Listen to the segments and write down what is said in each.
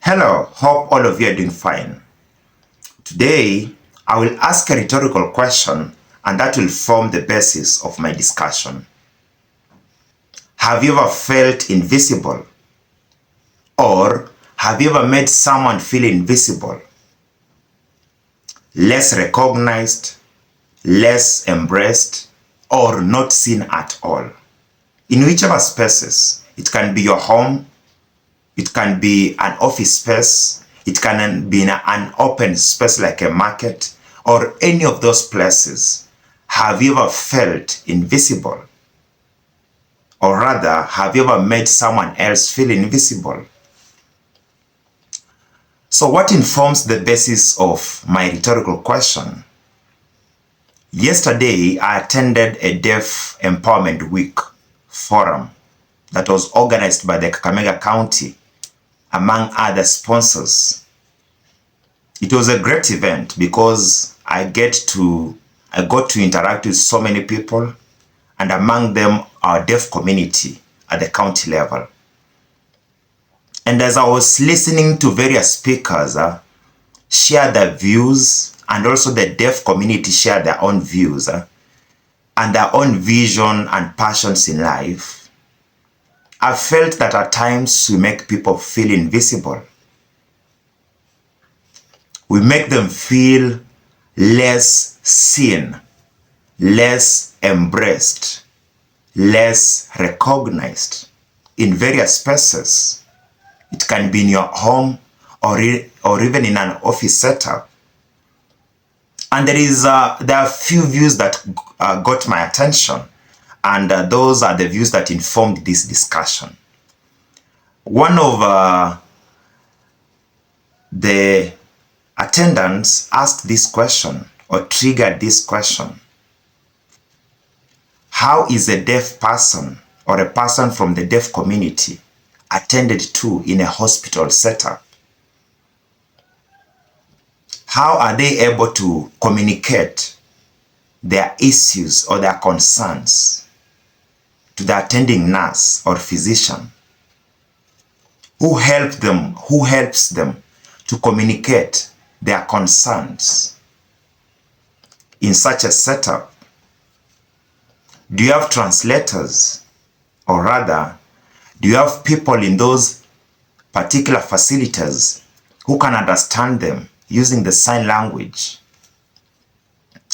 Hello, hope all of you are doing fine. Today, I will ask a rhetorical question and that will form the basis of my discussion. Have you ever felt invisible? Or have you ever made someone feel invisible? Less recognized, less embraced, or not seen at all? In whichever spaces, it can be your home, it can be an office space, it can be in an open space like a market, or any of those places. Have you ever felt invisible? Or rather, have you ever made someone else feel invisible? So what informs the basis of my rhetorical question? Yesterday, I attended a Deaf Empowerment Week forum that was organized by the Kakamega County, among other sponsors. It was a great event because I got to interact with so many people, and among them our deaf community at the county level. And as I was listening to various speakers share their views, and also the deaf community share their own views and their own vision and passions in life, I felt that at times we make people feel invisible. We make them feel less seen, less embraced, less recognized in various spaces. It can be in your home or even in an office setup. And there are few views that got my attention, and those are the views that informed this discussion. One of the attendants asked this question, or triggered this question: how is a deaf person or a person from the deaf community attended to in a hospital setup? How are they able to communicate their issues or their concerns to the attending nurse or physician? Who helps them to communicate their concerns in such a setup? Do you have translators? Or rather, do you have people in those particular facilities who can understand them using the sign language?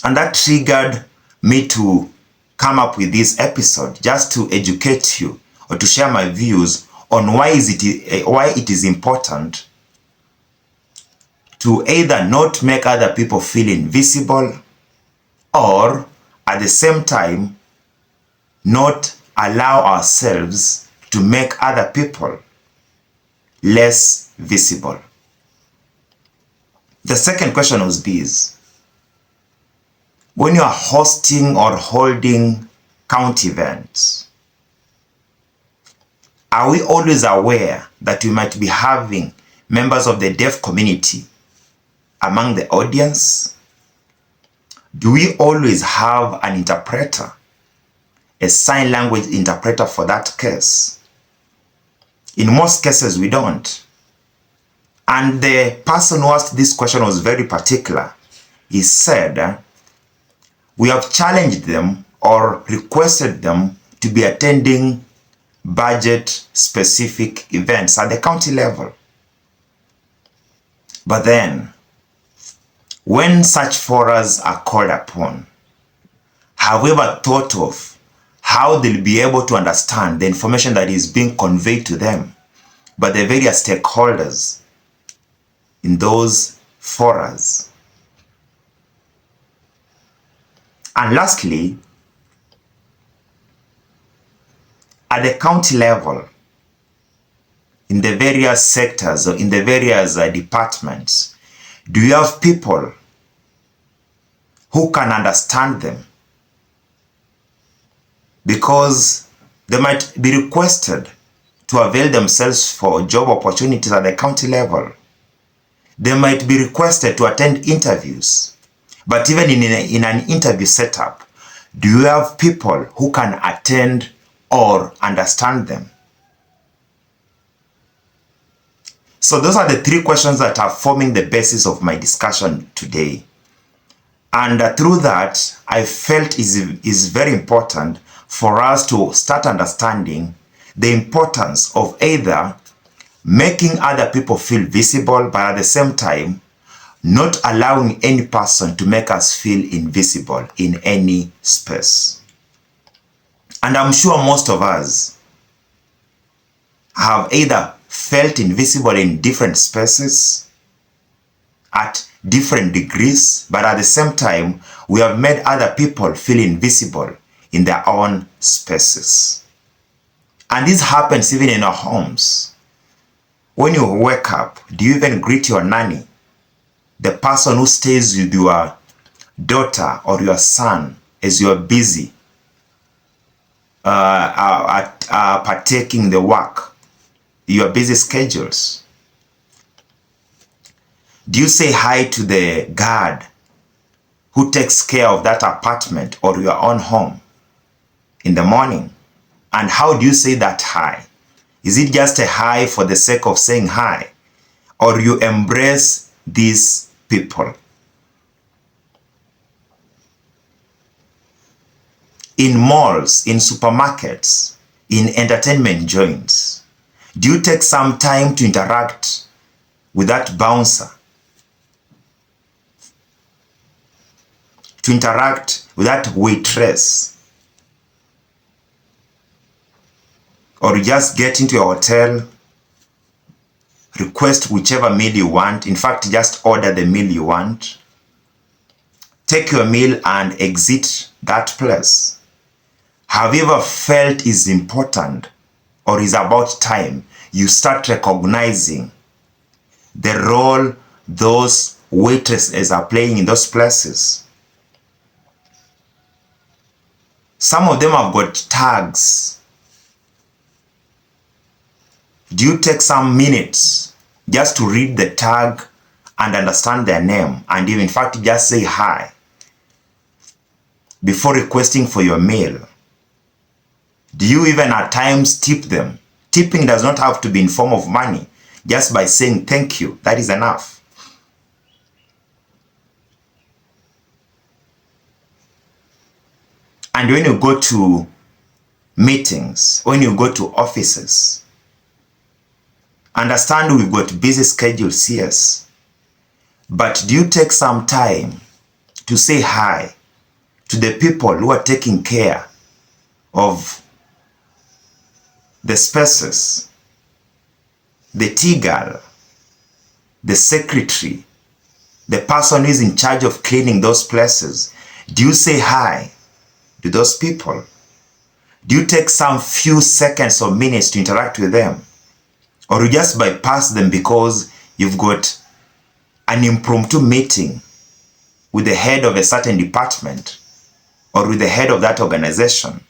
And that triggered me to come up with this episode, just to educate you or to share my views on why it is important to either not make other people feel invisible, or at the same time not allow ourselves to make other people less visible. The second question was this: when you are hosting or holding county events, are we always aware that we might be having members of the deaf community among the audience? Do we always have an interpreter, a sign language interpreter for that case? In most cases, we don't. And the person who asked this question was very particular. He said, we have challenged them or requested them to be attending budget-specific events at the county level. But then, when such forums are called upon, have we ever thought of how they'll be able to understand the information that is being conveyed to them by the various stakeholders in those forums? And lastly, at the county level, in the various sectors or in the various departments, do you have people who can understand them? Because they might be requested to avail themselves for job opportunities at the county level. They might be requested to attend interviews. But even in an interview setup, do you have people who can attend or understand them? So those are the three questions that are forming the basis of my discussion today. And through that, I felt is very important for us to start understanding the importance of either making other people feel visible, but at the same time, not allowing any person to make us feel invisible in any space. And I'm sure most of us have either felt invisible in different spaces at different degrees, but at the same time, we have made other people feel invisible in their own spaces. And this happens even in our homes. When you wake up, do you even greet your nanny, the person who stays with your daughter or your son as you are busy partaking the work, your busy schedules? Do you say hi to the guard who takes care of that apartment or your own home in the morning? And how do you say that hi? Is it just a hi for the sake of saying hi? Or you embrace these people? In malls, in supermarkets, in entertainment joints, do you take some time to interact with that bouncer? To interact with that waitress? Or you just get into a hotel, request whichever meal you want. In fact, just order the meal you want. Take your meal and exit that place. Have you ever felt it's important or is about time you start recognizing the role those waitresses are playing in those places? Some of them have got tags. Do you take some minutes just to read the tag and understand their name, and in fact just say hi before requesting for your meal? Do you even at times tip them? Tipping does not have to be in form of money. Just by saying thank you, that is enough. And when you go to meetings, when you go to offices, understand we've got busy schedules, yes. But do you take some time to say hi to the people who are taking care of the spaces, the tea girl, the secretary, the person who is in charge of cleaning those places? Do you say hi to those people? Do you take some few seconds or minutes to interact with them? Or you just bypass them because you've got an impromptu meeting with the head of a certain department or with the head of that organization?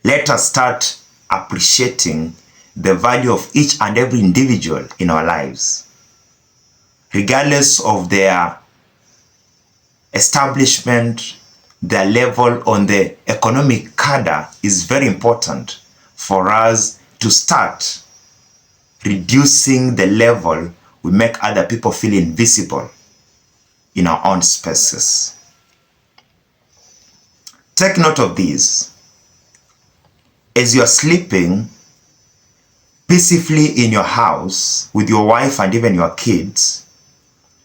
Let us start appreciating the value of each and every individual in our lives, regardless of their establishment. Their level on the economic cadre is very important for us to start reducing the level we make other people feel invisible in our own spaces. Take note of this. As you are sleeping peacefully in your house with your wife and even your kids,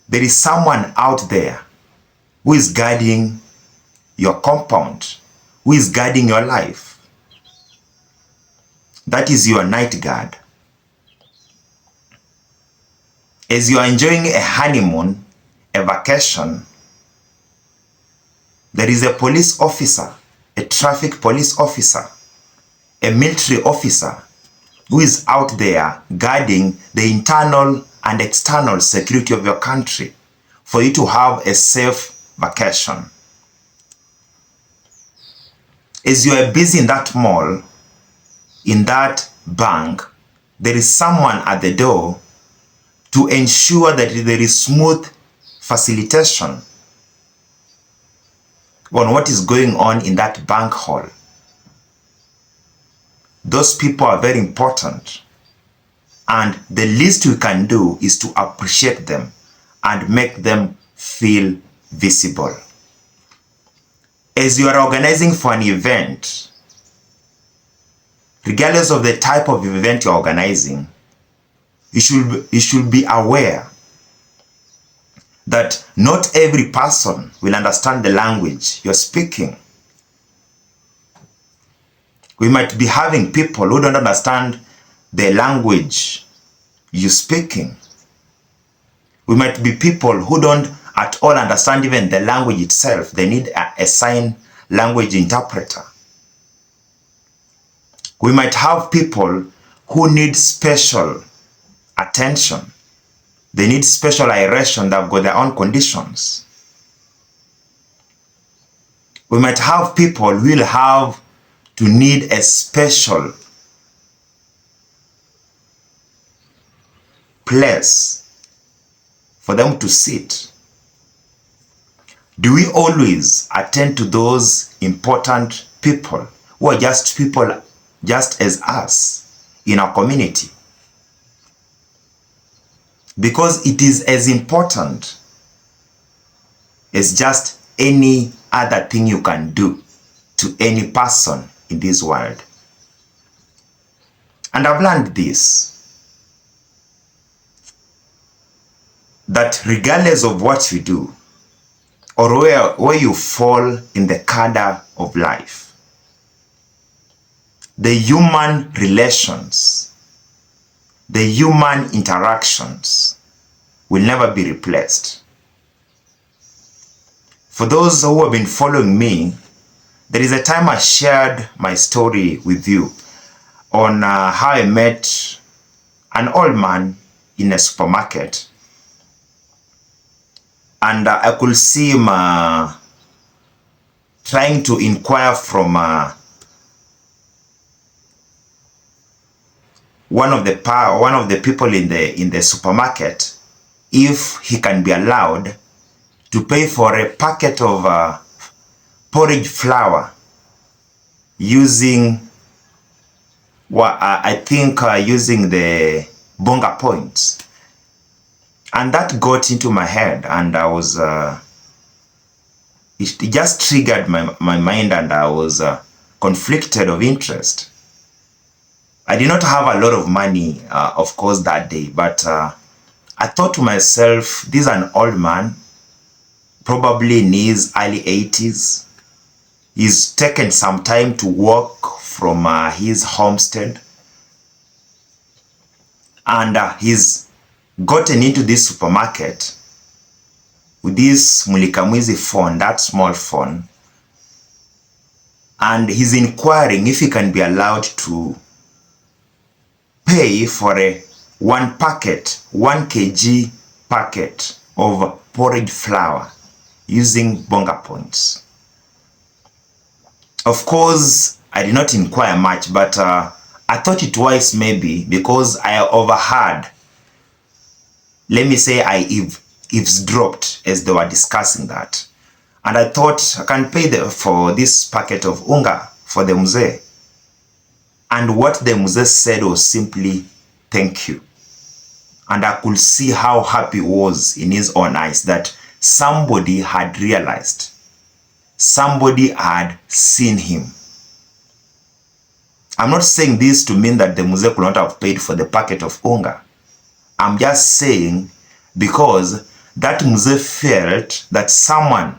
there is someone out there who is guarding your compound, who is guarding your life. That is your night guard. As you are enjoying a honeymoon, a vacation, there is a police officer, a traffic police officer, a military officer who is out there guarding the internal and external security of your country for you to have a safe vacation. As you are busy in that mall, in that bank, there is someone at the door to ensure that there is smooth facilitation on what is going on in that bank hall. Those people are very important. And the least we can do is to appreciate them and make them feel visible. As you are organizing for an event, regardless of the type of event you're organizing, you should be aware that not every person will understand the language you're speaking. We might be having people who don't understand the language you're speaking. We might be people who don't at all understand even the language itself. They need a sign language interpreter. We might have people who need special attention. They need special aeration. They've got their own conditions. We might have people who will have to need a special place for them to sit. Do we always attend to those important people who are just people just as us in our community? Because it is as important as just any other thing you can do to any person in this world. And I've learned this, that regardless of what you do or where you fall in the cadre of life, the human relations, the human interactions will never be replaced. For those who have been following me, there is a time I shared my story with you on how I met an old man in a supermarket, and I could see him trying to inquire from one of the people in the supermarket if he can be allowed to pay for a packet of porridge flour using using the bonga points. And that got into my head, and I was it just triggered my mind, and I was conflicted of interest. I did not have a lot of money, of course, that day, but I thought to myself, this is an old man, probably in his early 80s. He's taken some time to walk from his homestead, and he's gotten into this supermarket with this Mulikamwizi phone, that small phone, and he's inquiring if he can be allowed to pay for a 1 kg packet of porridge flour using bonga points. Of course, I did not inquire much, but I thought it wise, maybe because I overheard, let me say I eavesdropped as they were discussing that. And I thought I can pay for this packet of unga for the mzee. And what the mzee said was simply, thank you. And I could see how happy he was in his own eyes that somebody had realized, somebody had seen him. I'm not saying this to mean that the mzee could not have paid for the packet of unga. I'm just saying because that mzee felt that someone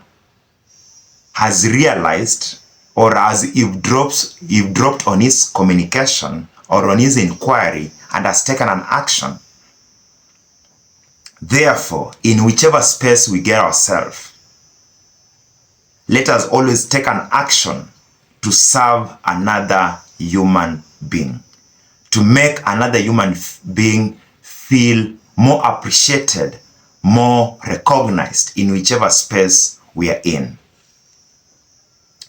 has realized or has eavesdropped on his communication or on his inquiry and has taken an action. Therefore, in whichever space we get ourselves, let us always take an action to serve another human being, to make another human being feel more appreciated, more recognized in whichever space we are in.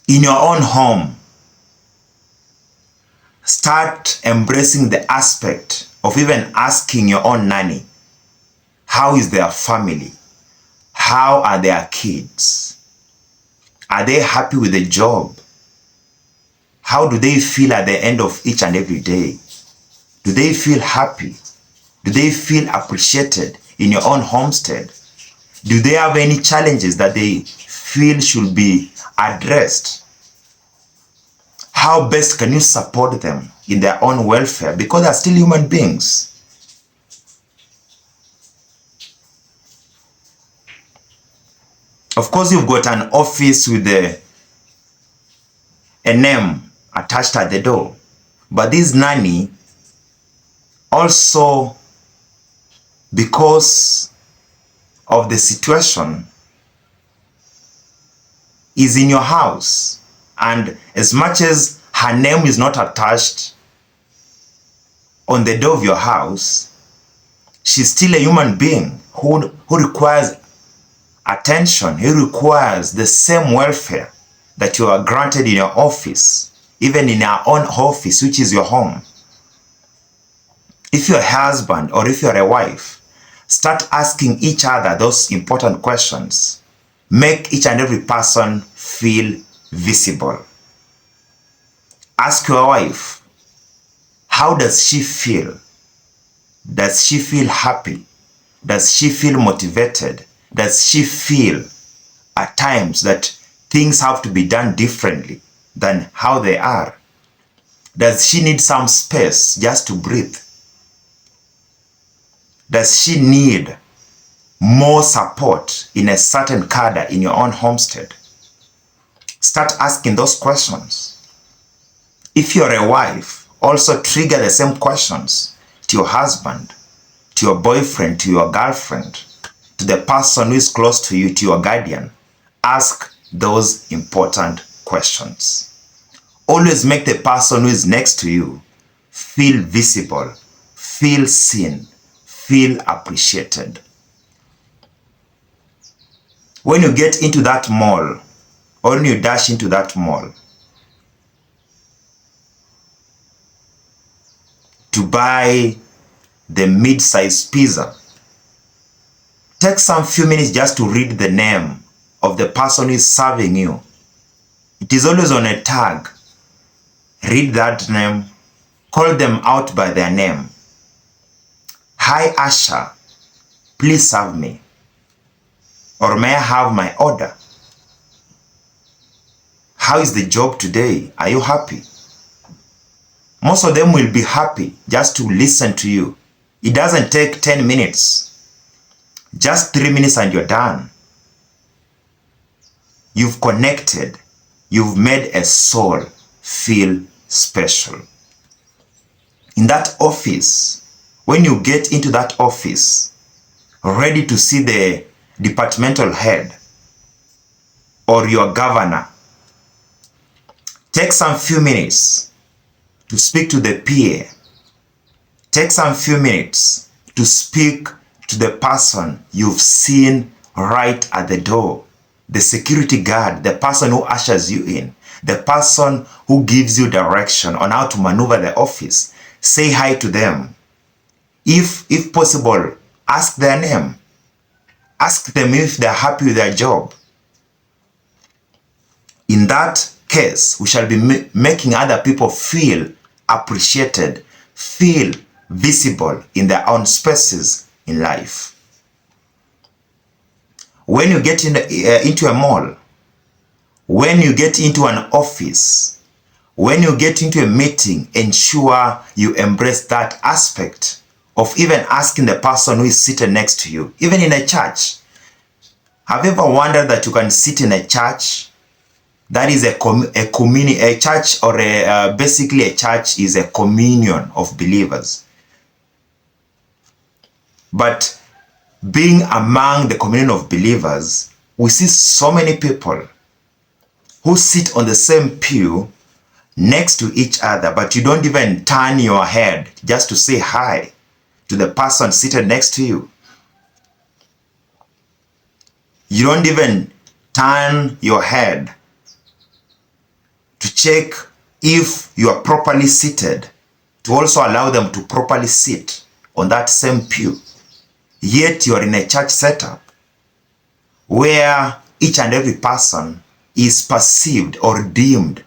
In your own home, start embracing the aspect of even asking your own nanny, how is their family? How are their kids? Are they happy with the job? How do they feel at the end of each and every day? Do they feel happy? Do they feel appreciated in your own homestead? Do they have any challenges that they feel should be addressed? How best can you support them in their own welfare? Because they're still human beings. Of course, you've got an office with a name attached at the door. But this nanny also, because of the situation, is in your house. And as much as her name is not attached on the door of your house, she's still a human being who requires attention. He requires the same welfare that you are granted in your office, even in your own office, which is your home. If you're a husband or if you're a wife, start asking each other those important questions. Make each and every person feel visible. Ask your wife, how does she feel? Does she feel happy? Does she feel motivated? Does she feel at times that things have to be done differently than how they are? Does she need some space just to breathe? Does she need more support in a certain cadre in your own homestead? Start asking those questions. If you're a wife, also trigger the same questions to your husband, to your boyfriend, to your girlfriend, to the person who is close to you, to your guardian. Ask those important questions. Always make the person who is next to you feel visible, feel seen, feel appreciated. When you get into that mall, or when you dash into that mall to buy the mid-size pizza, take some few minutes just to read the name of the person who is serving you. It is always on a tag. Read that name, call them out by their name. Hi Asha, please serve me. Or may I have my order? How is the job today? Are you happy? Most of them will be happy just to listen to you. It doesn't take 10 minutes. Just 3 minutes and you're done. You've connected. You've made a soul feel special. In that office, when you get into that office, ready to see the departmental head or your governor, take some few minutes to speak to the PA. Take some few minutes to speak to the person you've seen right at the door, the security guard, the person who ushers you in, the person who gives you direction on how to maneuver the office. Say hi to them. If possible, ask their name. Ask them if they're happy with their job. In that case, we shall be making other people feel appreciated, feel visible in their own spaces in life. When you get into a mall, when you get into an office, when you get into a meeting, ensure you embrace that aspect of even asking the person who is seated next to you, even in a church. Have you ever wondered that you can sit in a church? That is a church, or basically a church is a communion of believers. But being among the communion of believers, we see so many people who sit on the same pew next to each other, but you don't even turn your head just to say hi to the person seated next to you. You don't even turn your head to check if you are properly seated, to also allow them to properly sit on that same pew. Yet you are in a church setup where each and every person is perceived or deemed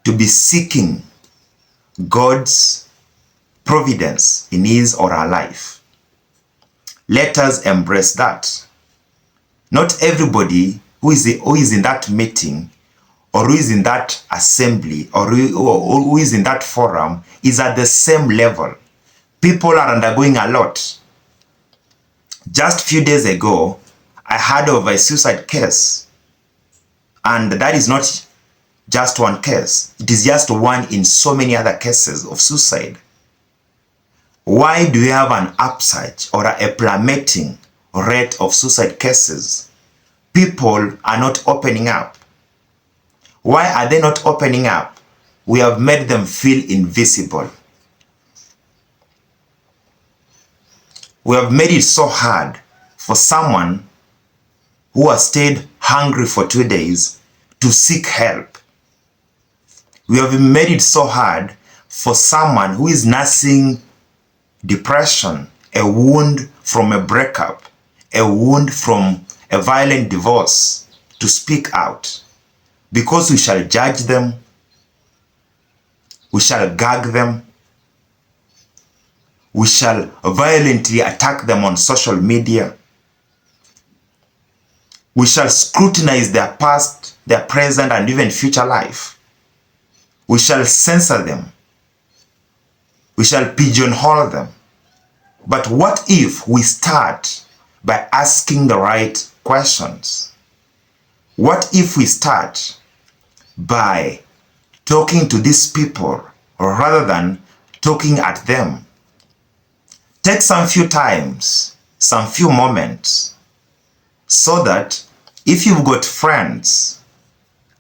to be seeking God's providence in his or her life. Let us embrace that. Not everybody who is in that meeting or who is in that assembly or who is in that forum is at the same level. People are undergoing a lot. Just a few days ago, I heard of a suicide case. And that is not just one case. It is just one in so many other cases of suicide. Why do we have an upsurge or a plummeting rate of suicide cases? People are not opening up. Why are they not opening up? We have made them feel invisible. We have made it so hard for someone who has stayed hungry for 2 days to seek help. We have made it so hard for someone who is nursing depression, a wound from a breakup, a wound from a violent divorce, to speak out. Because we shall judge them, we shall gag them, we shall violently attack them on social media. We shall scrutinize their past, their present, and even future life. We shall censor them. We shall pigeonhole them. But what if we start by asking the right questions? What if we start by talking to these people rather than talking at them? Take some few times, some few moments, so that if you've got friends,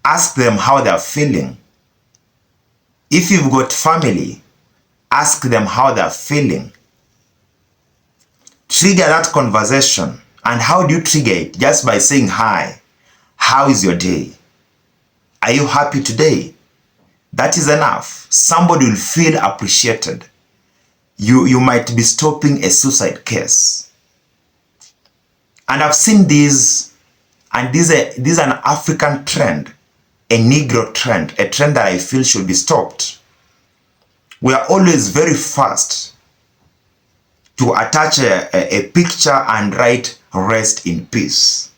ask them how they're feeling. If you've got family, ask them how they're feeling. Trigger that conversation. And how do you trigger it? Just by saying hi. How is your day? Are you happy today? That is enough. Somebody will feel appreciated. You might be stopping a suicide case. And I've seen these, and this is an African trend, a Negro trend, a trend that I feel should be stopped. We are always very fast to attach a picture and write rest in peace.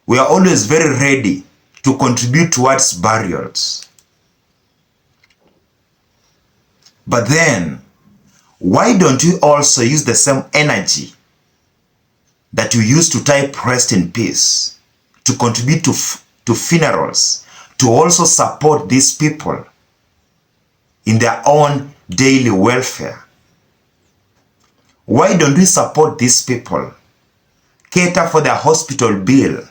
We are always very ready to contribute towards burials. But then, why don't we also use the same energy that you use to type rest in peace to contribute to funerals, to also support these people in their own daily welfare? Why don't we support these people? Cater for their hospital bill.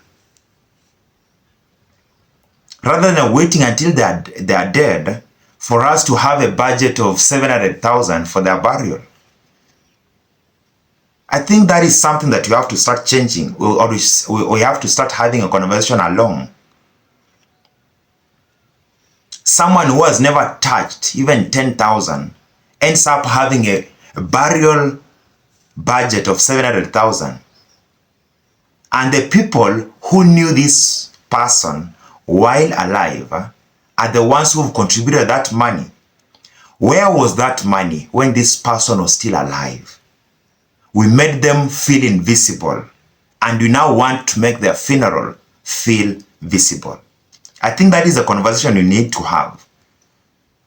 Rather than waiting until they are dead for us to have a budget of 700,000 for their burial. I think that is something that you have to start changing, or we have to start having a conversation along. Someone who has never touched even 10,000 ends up having a burial budget of 700,000. And the people who knew this person while alive are the ones who have contributed that money. Where was that money when this person was still alive? We made them feel invisible, and we now want to make their funeral feel visible. I think that is a conversation we need to have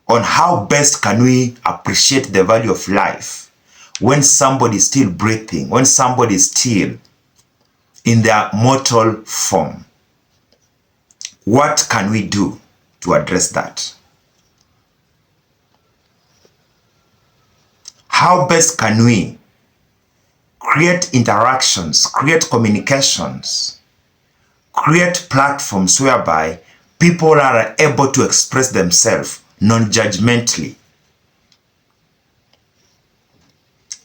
on how best can we appreciate the value of life when somebody is still breathing, when somebody is still in their mortal form. What can we do to address that? How best can we create interactions, create communications, create platforms whereby people are able to express themselves non-judgmentally?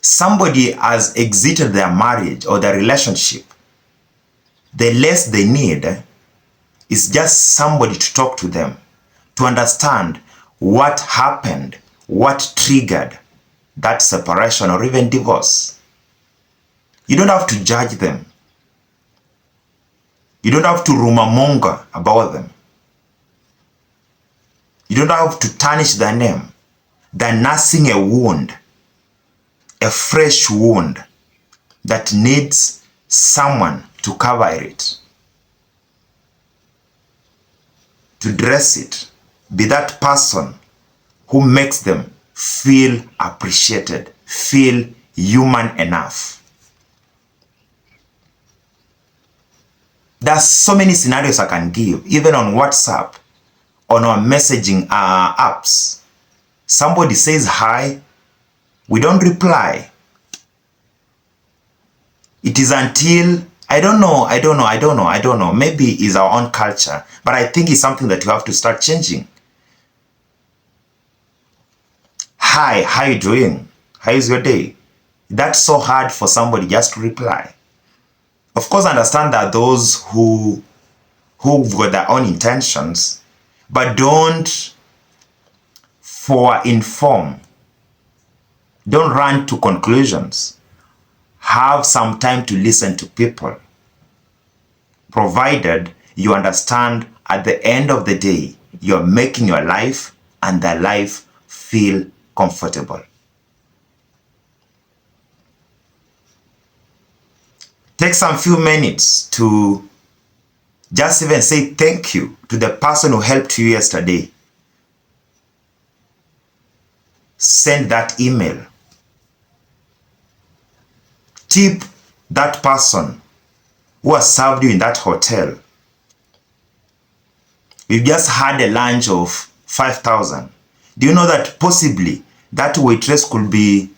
Somebody has exited their marriage or their relationship. The less they need is just somebody to talk to them, to understand what happened, what triggered that separation or even divorce. You don't have to judge them. You don't have to rumor monger about them. You don't have to tarnish the name. They're nursing a wound, a fresh wound that needs someone to cover it, to dress it. Be that person who makes them feel appreciated, feel human enough. There's so many scenarios I can give, even on WhatsApp, on our messaging apps. Somebody says hi, we don't reply. It is until, I don't know, maybe it's our own culture, but I think it's something that you have to start changing. Hi, how you doing? How is your day? That's so hard for somebody just to reply. Of course, I understand that those who've got their own intentions, but don't inform. Don't run to conclusions. Have some time to listen to people, provided you understand at the end of the day, you're making your life and their life feel comfortable. Take some few minutes to just even say thank you to the person who helped you yesterday. Send that email. Tip that person who has served you in that hotel. You just had a lunch of 5,000. Do you know that possibly that waitress could be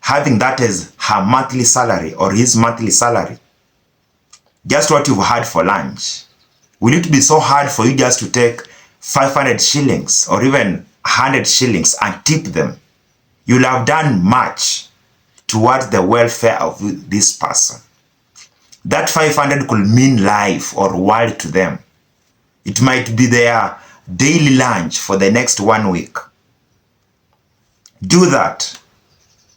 having that as her monthly salary or his monthly salary? Just what you've had for lunch. Will it be so hard for you just to take 500 shillings or even 100 shillings and tip them? You'll have done much towards the welfare of this person. That 500 could mean life or world to them. It might be their daily lunch for the next 1 week. Do that.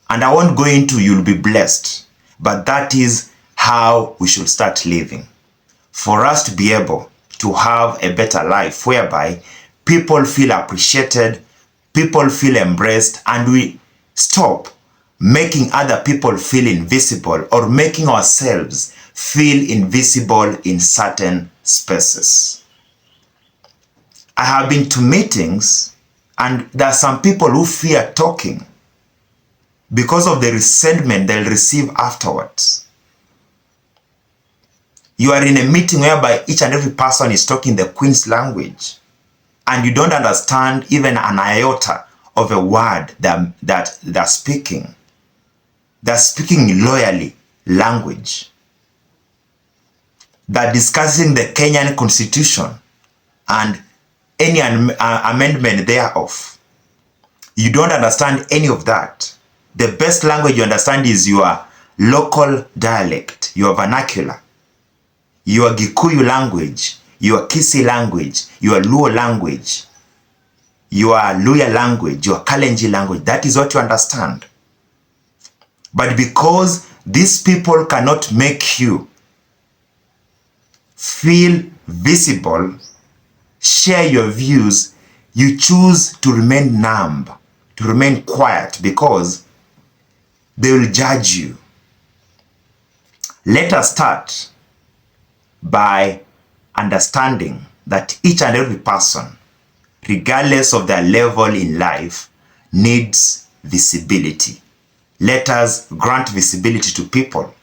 And I won't go into you'll be blessed. But that is how we should start living. For us to be able to have a better life whereby people feel appreciated, people feel embraced, and we stop making other people feel invisible or making ourselves feel invisible in certain spaces. I have been to meetings and there are some people who fear talking because of the resentment they'll receive afterwards. You are in a meeting whereby each and every person is talking the Queen's language and you don't understand even an iota of a word that they're speaking. They're speaking loyally language. They're discussing the Kenyan Constitution and any amendment thereof. You don't understand any of that. The best language you understand is your local dialect, your vernacular, your Gikuyu language, your Kisii language, your Luo language, your Luya language, your Kalenjin language. That is what you understand. But because these people cannot make you feel visible, share your views, you choose to remain numb, to remain quiet because they will judge you. Let us start by understanding that each and every person, regardless of their level in life, needs visibility. Let us grant visibility to people.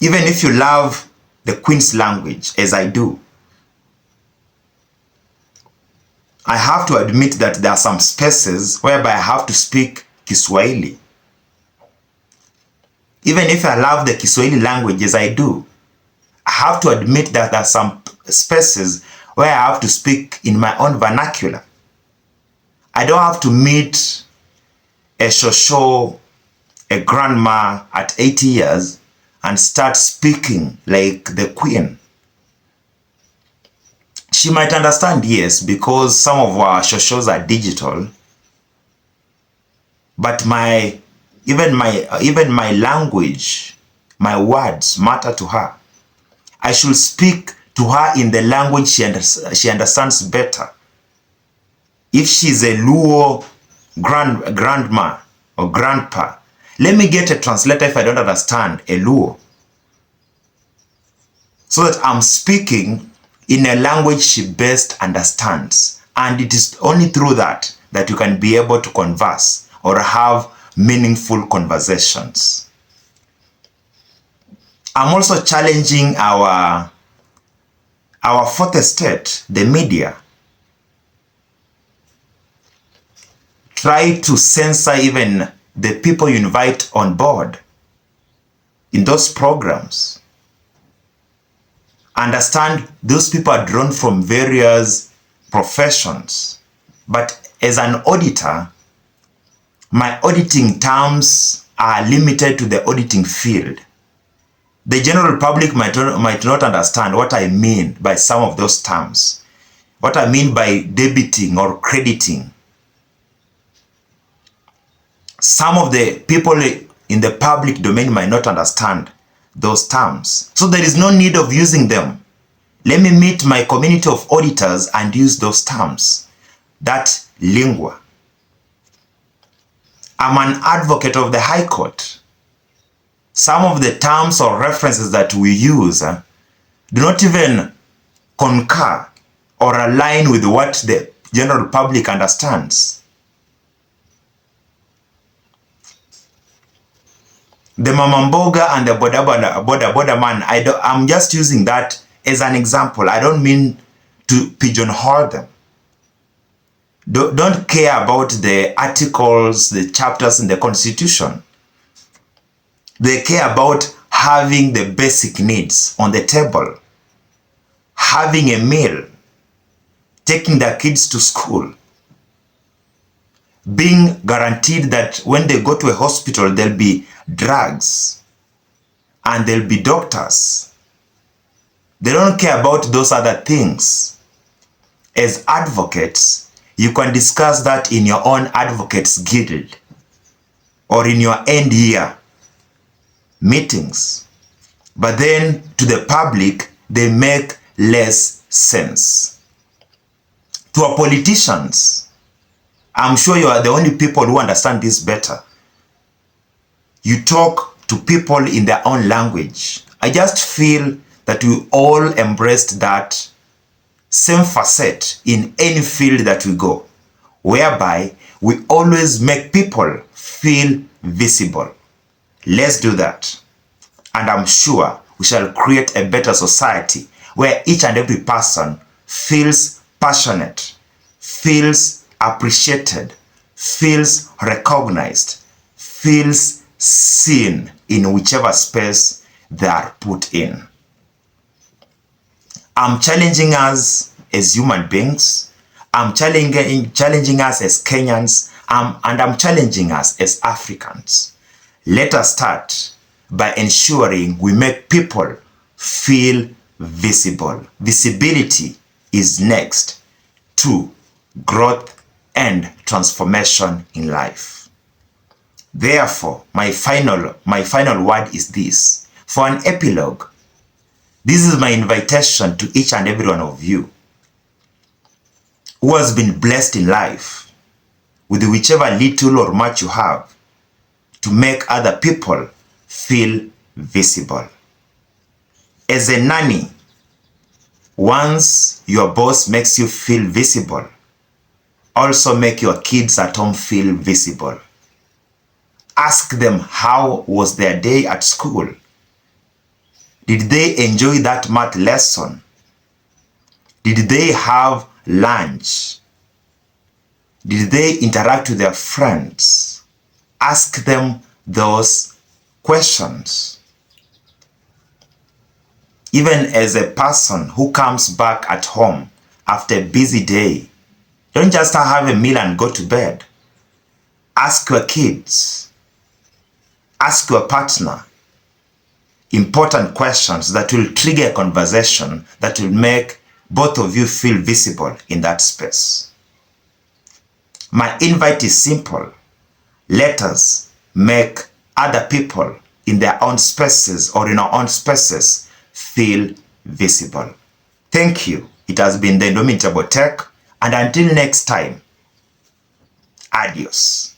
Even if you love the Queen's language, as I do, I have to admit that there are some spaces whereby I have to speak Kiswahili. Even if I love the Kiswahili language, as I do, I have to admit that there are some spaces where I have to speak in my own vernacular. I don't have to meet a shosho, a grandma at 80 years and start speaking like the Queen. She might understand, yes, because some of our shoshos are digital, but even my language, my words matter to her. I should speak to her in the language she understands better. If she's a Luo grandma or grandpa, let me get a translator if I don't understand a Luo, so that I'm speaking in a language she best understands. And it is only through that that you can be able to converse or have meaningful conversations. I'm also challenging our fourth estate, the media. Try to censor even the people you invite on board in those programs. Understand those people are drawn from various professions. But as an auditor, my auditing terms are limited to the auditing field. The general public might not understand what I mean by some of those terms. What I mean by debiting or crediting. Some of the people in the public domain might not understand those terms. So there is no need of using them. Let me meet my community of auditors and use those terms. That lingua. I'm an advocate of the High Court. Some of the terms or references that we use do not even concur or align with what the general public understands. The Mamamboga and the Boda man, I'm just using that as an example. I don't mean to pigeonhole them. Don't care about the articles, the chapters in the Constitution. They care about having the basic needs on the table, having a meal, taking their kids to school, being guaranteed that when they go to a hospital, there'll be drugs and there'll be doctors. They don't care about those other things. As advocates, you can discuss that in your own advocates guild or in your end year meetings. But then to the public, they make less sense. To our politicians, I'm sure you are the only people who understand this better. You talk to people in their own language. I just feel that we all embraced that same facet in any field that we go, whereby we always make people feel visible. Let's do that. And I'm sure we shall create a better society where each and every person feels passionate, feels appreciated, feels recognized, feels seen in whichever space they are put in. I'm challenging us as human beings. I'm challenging us as Kenyans, and I'm challenging us as Africans. Let us start by ensuring we make people feel visible. Visibility is next to growth and transformation in life. Therefore, my final word is this. For an epilogue, this is my invitation to each and every one of you who has been blessed in life with whichever little or much you have to make other people feel visible. As a nanny, once your boss makes you feel visible, also make your kids at home feel visible. Ask them how was their day at school. Did they enjoy that math lesson? Did they have lunch? Did they interact with their friends? Ask them those questions. Even as a person who comes back at home after a busy day, don't just have a meal and go to bed. Ask your kids. Ask your partner important questions that will trigger a conversation that will make both of you feel visible in that space. My invite is simple. Let us make other people in their own spaces or in our own spaces feel visible. Thank you. It has been the Indomitable Tech, and until next time, adios.